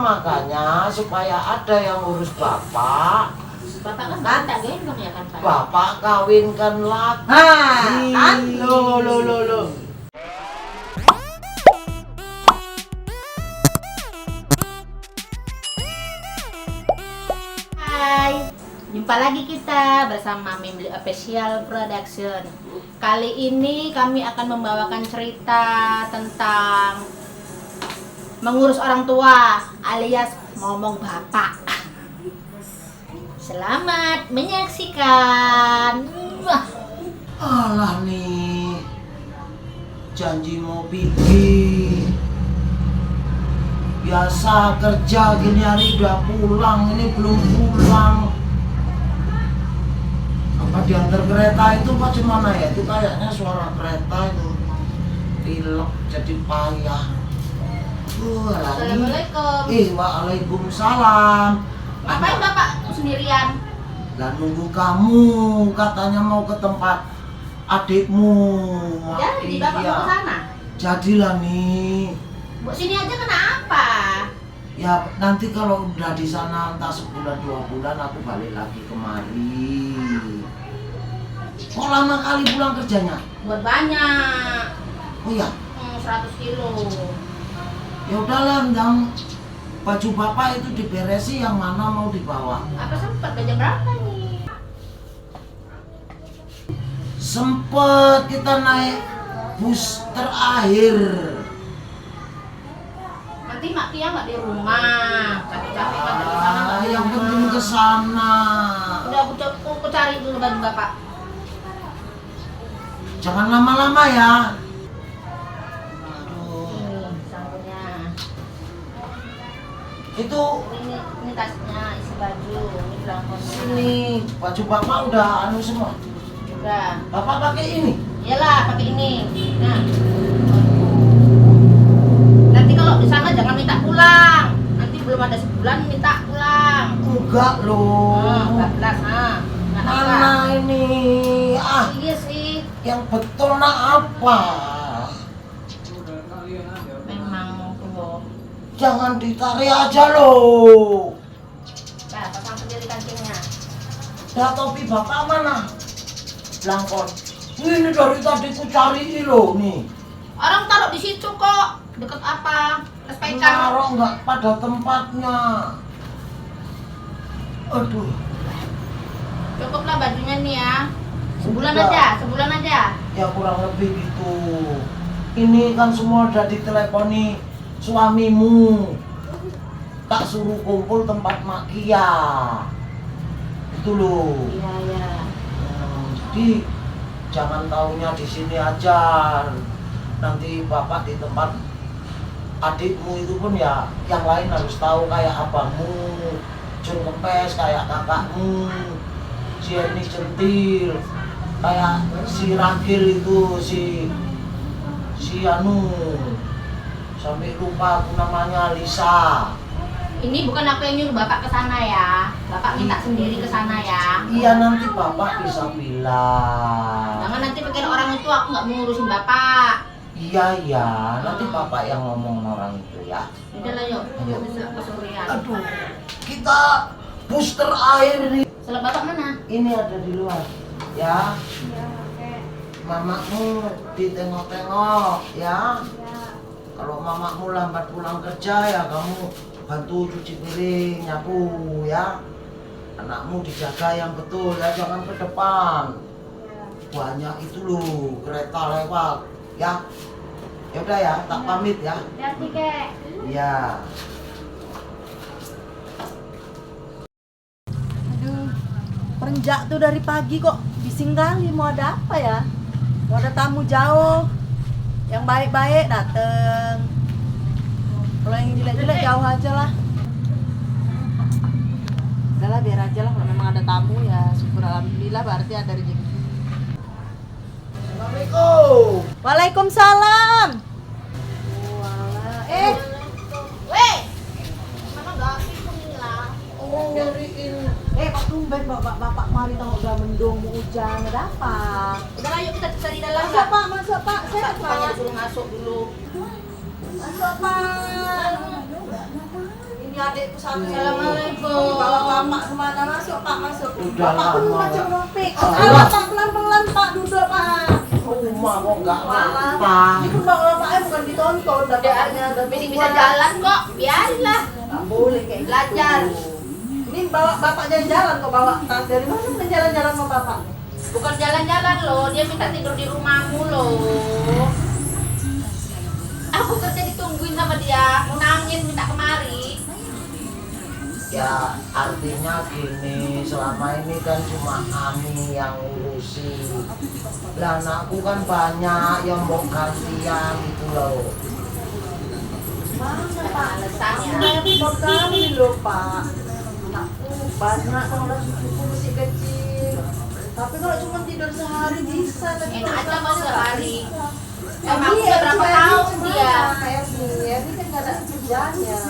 Makanya supaya ada yang ngurus bapak. Bapak kan tak gendong ya kan Pak? Bapak kawinkan lagi. Kan? Lo. Hai, jumpa lagi kita bersama Mimli Official Production. Kali ini kami akan membawakan cerita tentang mengurus orang tua alias ngomong bapak. Selamat menyaksikan. Wah, Alah nih, janji mau pergi. Biasa kerja gini hari udah pulang, ini belum pulang. Apa diantar kereta itu apa gimana ya? Itu kayaknya suara kereta itu pilek jadi payah. Alah nih. Assalamualaikum. Waalaikumsalam. Ngapain Bapak sendirian? Lah nunggu kamu, katanya mau ke tempat adikmu. Jadi Bapak mau ke sana? Jadilah nih. Bu sini aja kenapa? Ya nanti kalau udah di sana entah sebulan 2 bulan aku balik lagi kemari. Kok lama kali pulang kerjanya? Buat banyak. Oh ya, 100 kilo. ya udahlah, yang baju bapak itu diberesi, yang mana mau dibawa? Apa sempat jam berapa nih? Sempet kita naik bus terakhir. Nanti Mak Tia nggak di rumah, capek-capek kan dari sana nggak di Yang rumah. penting ke sana. Udah aku cari dulu baju Bapak. Jangan lama-lama ya. Aduh. Ini sanggunya. Itu Ini tasnya isi baju, ini belangkonnya. sini baju bapak udah anu semua. Udah. Bapak pakai ini. Iyalah pakai ini. Nah. Nanti kalau di sana jangan minta pulang. Nanti belum ada sebulan minta pulang. Enggak loh. 14 nggak apa. Mana ini? Iya sih. Yang betul nak apa? Memang tuh. Jangan ditarik aja loh. Nah, pasang sendiri kancingnya. Dah topi bapak mana? Belangkon. Ini dari tadi ku cari loh nih. Orang taruh di situ kok. Deket apa? Speaker. Naruh nggak pada tempatnya. Aduh. Cukuplah bajunya nih ya. Sebulan Udah. aja, sebulan aja. Ya kurang lebih gitu. Ini kan semua udah diteleponi suamimu. Tak suruh kumpul tempat makia. Itu loh. Iya, iya. Jadi jangan taunya di sini aja. Nanti bapak di tempat adikmu itu pun ya yang lain harus tahu, kayak abangmu Jun Kempes, kayak kakakmu si Eni Centil, kayak si Ragil itu, si Anu, sampai lupa aku namanya, Lisa. Ini bukan aku yang nyuruh Bapak ke sana ya. Bapak minta sendiri ke sana ya. Iya, nanti bapak bisa bilang. Jangan nanti pikir orang itu aku nggak mau ngurusin Bapak. Iya, nanti bapak yang ngomong orang itu ya. Udah lah yuk, Ayo. bisa kesurian. Aduh, kita booster air nih. Seleb Bapak mana? Ini ada di luar, ya. Iya, oke. Mamamu ditengok-tengok, ya. Kalau mamamu lambat pulang kerja, ya kamu bantu cuci piring, nyapu, ya. Anakmu dijaga yang betul, ya, jangan ke depan. Banyak itu loh, kereta lewat, ya. Ya udah ya, tak pamit ya. Hati-hati kek. Iya. Aduh, perenjak tuh dari pagi kok bising kali. Mau ada apa ya? Mau ada tamu jauh. Yang baik-baik dateng. Kalau yang jelek-jelek jauh aja lah. Udahlah biar aja lah, kalau memang ada tamu ya syukur alhamdulillah, berarti ada rezeki. Assalamualaikum. Waalaikumsalam. Weh, mana nggak itu hilang? Oh, nyariin. Pak tumben bapak mari tahu udah mendung mau hujan, ada apa? Udah lah yuk kita cari dalam Masuk nggak? pak, masuk pak, Masa saya bukannya disuruh masuk dulu. masuk pak. Ini adikku satu. Assalamualaikum. Bawa bapak kemana? Masuk Pak, masuk. Udah Bapak pun lama. macam rompik. Ah. Salah Pak, pelan-pelan Pak, duduk Pak. Rumah kok nggak Malah. apa. Ini pun bapak bapaknya bukan ditonton, bapaknya udah Masih tua. bisa jalan kok, biarinlah. Nggak boleh kayak Belajar. gitu. Ini bawa bapak jalan-jalan kok bawa tas dari mana bukan jalan-jalan sama bapak? Bukan jalan-jalan loh, dia minta tidur di rumahmu loh. Aku kerja ditungguin sama dia, mau nangis minta kemari. Ya artinya gini, selama ini kan cuma Ani yang ngurusin. Lah anakku kan banyak yang mau gantian gitu loh. Mana Ada Pak? alasannya. Aku repot kali loh Pak. Anakku banyak kalau udah cucuku masih kecil. Tapi kalau cuma tidur sehari bisa. Tapi Enak kalau aja mau sama sehari. bisa. Emang Ini udah berapa Erni tahun cuma dia? Erni kan nggak ada kerjanya.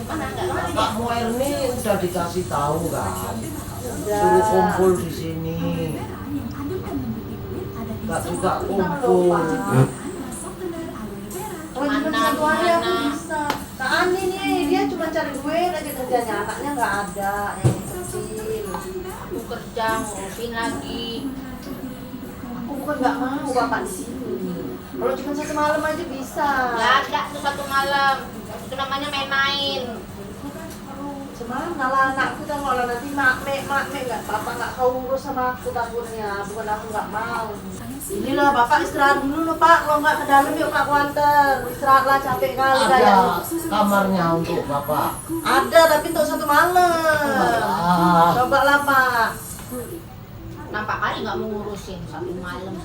Mana enggak kemari dia? Kakmu Erni udah dikasih tahu kan, Udah. suruh kumpul di sini. Gak juga kumpul. Oh, cuma Mana, satu hari aku mana? bisa. Kak Ani nih, dia cuma cari duit aja kerjanya. Anaknya nggak ada, yang kecil. Aku kerja ngurusin lagi. Aku bukan nggak mau bapak di sini. Kalau cuma satu malam aja bisa. Nggak ada tuh satu malam. Itu namanya main-main. Semana lah anakku kan kalau nanti makme nggak bapak nggak kau urus sama aku takutnya, bukan aku nggak mau. Inilah bapak istirahat dulu loh Pak, kalau nggak ke dalam yuk Pak Kuanter, istirahatlah capek kali Ada kayaknya. kamarnya untuk Bapak. Ada tapi untuk satu malam. Ah, Coba lah Pak. Nampak kali nggak mau ngurusin satu malam.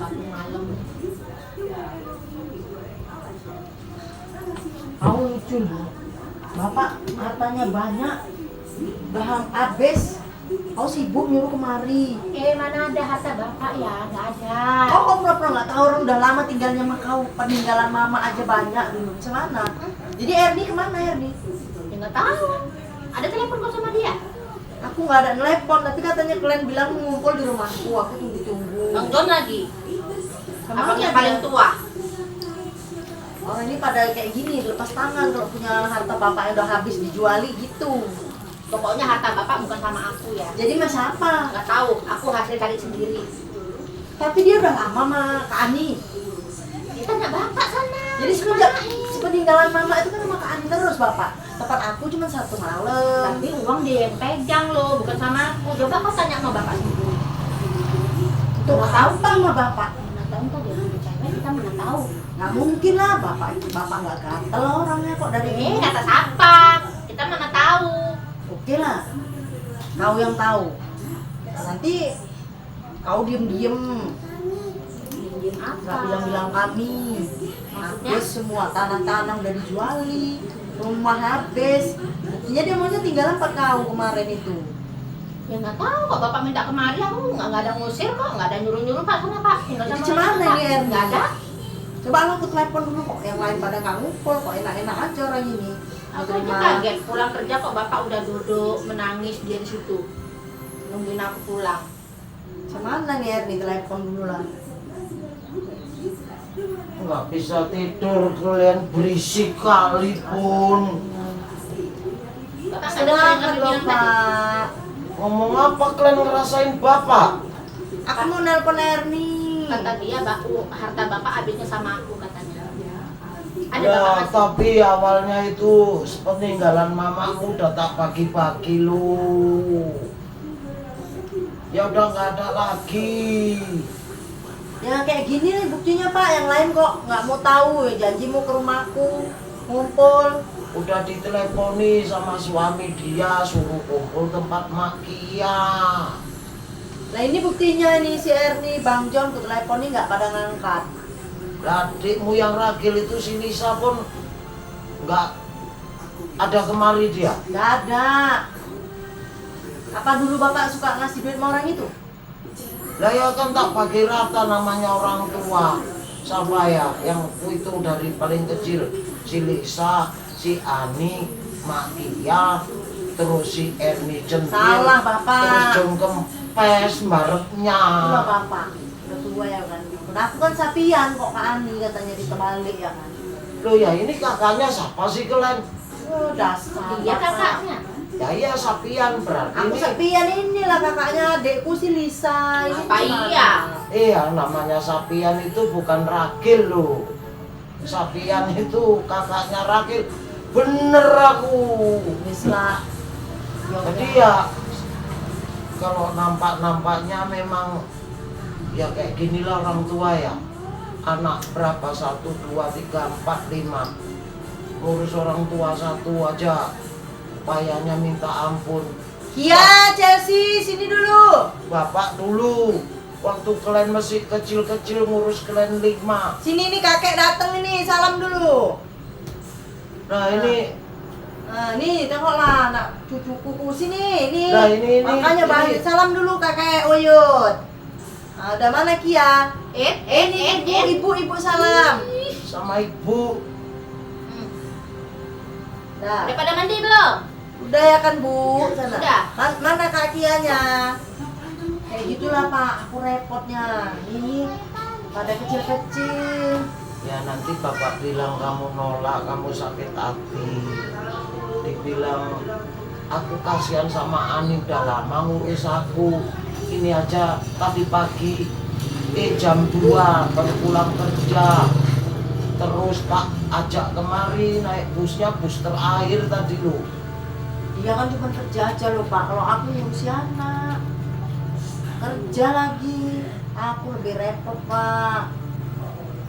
Kau lucu loh. Bapak hartanya banyak, udah habis. Kau sibuk nyuruh kemari. Mana ada harta bapak ya? Nggak ada. Kau pura-pura nggak tahu orang udah lama tinggalnya sama kau. Peninggalan mama aja banyak dulu. Cemana? Jadi Erni kemana Erni? Ya nggak tahu. Ada telepon kok sama dia? Aku nggak ada telepon, tapi katanya kalian bilang ngumpul di rumahku. Aku tunggu-tunggu. Bang John lagi. Kemana Abangnya dia? paling tua. Orang ini pada kayak gini, lepas tangan kalau punya harta bapak yang udah habis dijuali gitu. Pokoknya harta bapak bukan sama aku ya. Jadi mas siapa? Nggak tahu. Aku hasil cari sendiri. Tapi dia udah lama sama Kak Ani. Kita tanya bapak sana. Jadi sepeninggalan mama itu kan sama Kak Ani terus bapak. Tempat aku cuma satu malam. Tapi uang dia yang pegang loh, bukan sama aku. Coba kau tanya sama bapak sendiri. Untuk tahu pak sama bapak. Mana tahu kan dia punya cewek, kita mana tahu. Nggak mungkin lah bapak itu bapak nggak gatel orangnya kok dari ini. Kata siapa? Kita mana tahu. Oke lah, kau yang tahu. Nanti kau diem-diem, Diem apa? nggak bilang-bilang kami. Maksudnya? Habis semua tanah-tanah udah dijuali, rumah habis. Buktinya dia maunya tinggal apa kau kemarin itu? Ya nggak tahu kok bapak minta kemari, aku nggak ada ngusir kok, nggak ada nyuruh-nyuruh pak sana pak. Tinggal Jadi sama cuman orang, ini Pak. Erni? Nggak ada. Coba aku telepon dulu kok, yang lain pada nggak ngumpul kok, enak-enak aja orang ini. Aku aja kaget pulang kerja kok bapak udah duduk menangis dia di situ nungguin aku pulang. Cuman nih Erni, telepon dulu lah. nggak bisa tidur, kalian berisik kali pun. Bapak nggak Sudah dengar kan yang bilang tadi. bapak. Ngomong apa kalian ngerasain Bapak? Aku mau nelpon Erni. Kata dia harta bapak habisnya sama aku katanya. Ada Ya, bapak ngasih. tapi awalnya itu peninggalan mamamu udah tak bagi-bagi lu. Ya udah nggak ada lagi. Ya kayak gini nih buktinya pak, yang lain kok nggak mau tahu ya, janji mau ke rumahku ngumpul. Udah diteleponi sama suami dia suruh kumpul tempat makia. Nah ini buktinya nih si Erni, Bang John ke teleponi nggak pada ngangkat. Lah adikmu yang ragil itu si Nisa pun nggak ada kemari dia. Nggak ada. Apa dulu bapak suka ngasih duit sama orang itu? Lah ya kan tak bagi rata, namanya orang tua. Siapa ya yang itu dari paling kecil, si Lisa, si Ani, Makia, terus si Erni Centil, Salah, Bapak. terus Jom Kempes, bareknya. Udah bapak, udah tua ya kan. Nah, aku kan sapian kok Kak Ani katanya ditebalik ya kan. Loh ya ini kakaknya siapa sih kalian? Oh, dasar. Iya kakaknya. Ya iya Sapian berarti Aku ini. Sapian inilah kakaknya, adekku si Lisa. Ini Apa gimana? iya? Iya, namanya Sapian itu bukan Ragil loh. Sapian itu kakaknya Ragil. Bener aku. Wis lah. Jadi ya kalau nampak-nampaknya memang ya kayak ginilah orang tua ya. Anak berapa? 1, 2, 3, 4, 5. Ngurus orang tua satu aja payahnya minta ampun. Iya, Chelsea, sini dulu. Bapak dulu waktu kalian masih kecil-kecil ngurus kalian 5. Sini nih kakek datang ini, salam dulu. Nah ini Nah, nih tengoklah anak cucuku sini, nih. Nah, ini, Makanya ini. balik salam dulu kakek Oyut. Nah, udah mana Kia? Ibu salam. sama ibu. Dah. Udah pada mandi belum? Udah ya kan Bu? Sana. Udah. Mana Kak Kianya? Kayak gitulah Pak, aku repotnya. Ini pada kecil-kecil. Ya nanti bapak bilang kamu nolak, kamu sakit hati. Dibilang aku kasihan sama Ani udah lama ngurus aku. Ini aja tadi pagi jam 2 baru pulang kerja. Terus tak ajak kemari naik busnya, bus terakhir tadi loh. Dia kan cuma kerja aja loh Pak. Kalau aku ngurusi anak, kerja lagi, aku lebih repot Pak.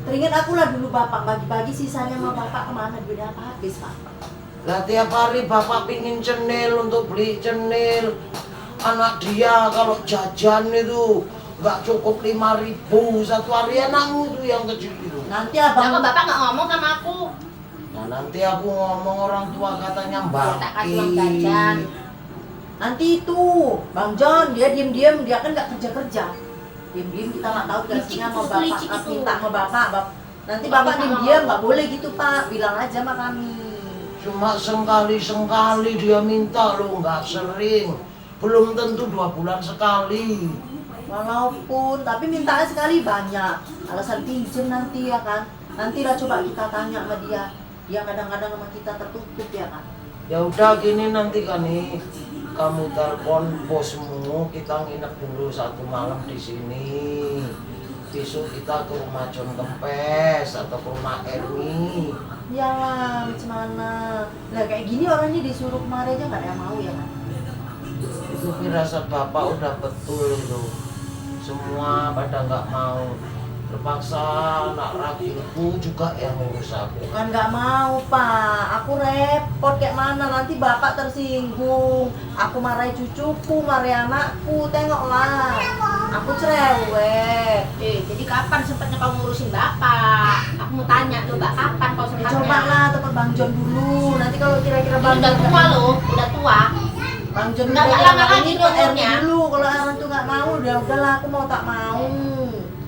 Teringat aku lah dulu Bapak bagi-bagi sisanya sama Bapak kemana duitnya apa habis Pak. Lah tiap hari bapak pingin cenil untuk beli cenil. Anak dia kalau jajan itu nggak cukup 5.000 satu hari, anakmu itu yang kecil itu. Nanti Kenapa abang bapak nggak ngomong sama aku? Nah nanti aku ngomong orang tua katanya Tak kasih uang bangki. jajan. nanti itu Bang John dia diem-diem, dia kan nggak kerja-kerja. Diem-diem kita nggak tahu gajinya sama Bapak, licik itu. minta sama Bapak. Nanti Bapak Bapak nggak diem-diem mau. nggak boleh gitu Pak, bilang aja sama kami. Cuma sekali-sekali dia minta loh, nggak sering. Belum tentu 2 bulan sekali. Walaupun, tapi mintanya sekali banyak. Alasan pinjem nanti ya kan. Nantilah coba kita tanya sama dia. Dia kadang-kadang sama kita tertutup ya kan. Ya udah gini nanti kan nih, kamu telepon bosmu, kita nginep dulu 1 malam di sini. Besok kita ke rumah John Kempes atau ke rumah Ermi. Iyalah, macam mana. Nah kayak gini orangnya disuruh kemarin aja nggak ada yang mau ya kan. Itu firasat bapak udah betul itu. Semua pada nggak mau. Terpaksa anak ragilku juga yang ngurus aku. Bukan nggak mau Pak, aku repot kayak mana nanti Bapak tersinggung. Aku marahi cucuku, marahi anakku, tengoklah. Aku cerewet. Jadi kapan sempatnya kau ngurusin bapak? Aku mau tanya coba kapan kau Ya, sempatnya? coba lah tempat Bang John dulu. Nanti kalau kira-kira Ini Bang udah John tua loh, udah tua. Bang John Nggak udah lama bilang, lagi ini Pak umurnya. RT dulu. Kalau orang tuh nggak mau, udah udahlah aku mau tak mau.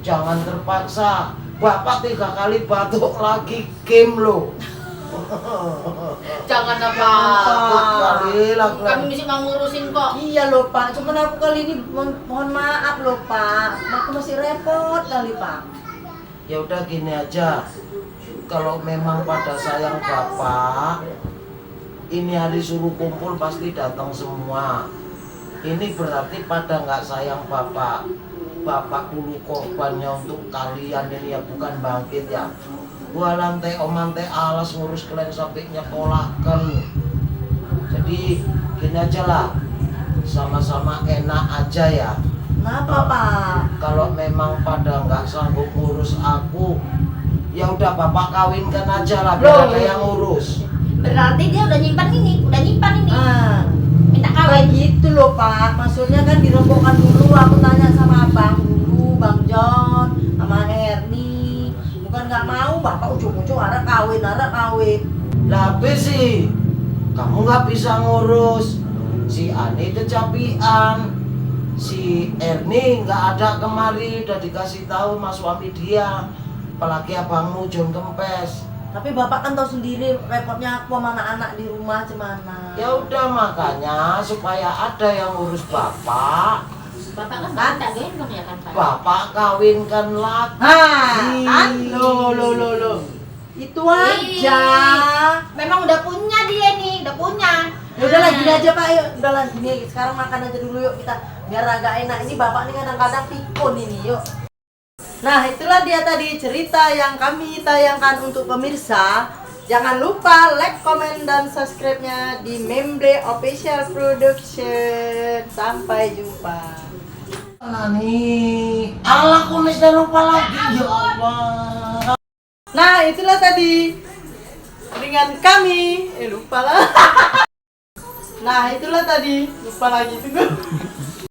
Jangan terpaksa. Bapak 3 kali batuk lagi game loh. Jangan Takut kali lah Kami kalian. mesti mau ngurusin kok. Iya loh Pak, cuman aku kali ini mohon maaf loh Pak. Aku masih repot kali Pak. Ya udah gini aja. Kalau memang pada sayang bapak, ini hari suruh kumpul pasti datang semua. Ini berarti pada nggak sayang bapak. Bapak dulu korbannya untuk kalian ini ya, bukan bangkit ya. Gua lantai omante alas ngurus kalian sampai nyekolahkan. Jadi gini aja lah, sama-sama enak aja ya. Kenapa Pak? Kalau memang pada nggak sanggup ngurus aku, ya udah bapak kawinkan aja lah, biar ada yang ngurus. Berarti dia udah nyimpan ini. Ah. Minta Kayak kawin. gitu loh Pak, maksudnya kan dirombokkan dulu, aku tanya sama abang dulu, Bang John, sama Erni. Bukan nggak mau, Bapak ujung-ujung arah kawin. Lah habis sih, kamu nggak bisa ngurus. Si Ani kecapian, si Erni nggak ada kemari, udah dikasih tahu mas suami dia. Apalagi abangmu John Kempes. Tapi Bapak kan tahu sendiri repotnya aku sama anak-anak di rumah gimana. Ya udah makanya supaya ada yang ngurus bapak, Bapak kan tak gendong ya kan Pak? bapak kawinkan lagi. Kan? Lo. Itu aja. Memang udah punya dia nih. udah punya. Ya udahlah gini aja Pak, yuk. Udahlah gini, sekarang makan aja dulu yuk kita. Biar agak enak. Ini Bapak nih kadang-kadang pikun ini, yuk. Nah, itulah dia tadi cerita yang kami tayangkan untuk pemirsa. Jangan lupa like, comment, dan subscribe-nya di Memble Official Production. Sampai jumpa. Nah nih, Allah kumis dan lupa lagi ya Allah. Nah, itulah tadi dengan kami. Lupa lah. Nah, itulah tadi. Lupa lagi tuh.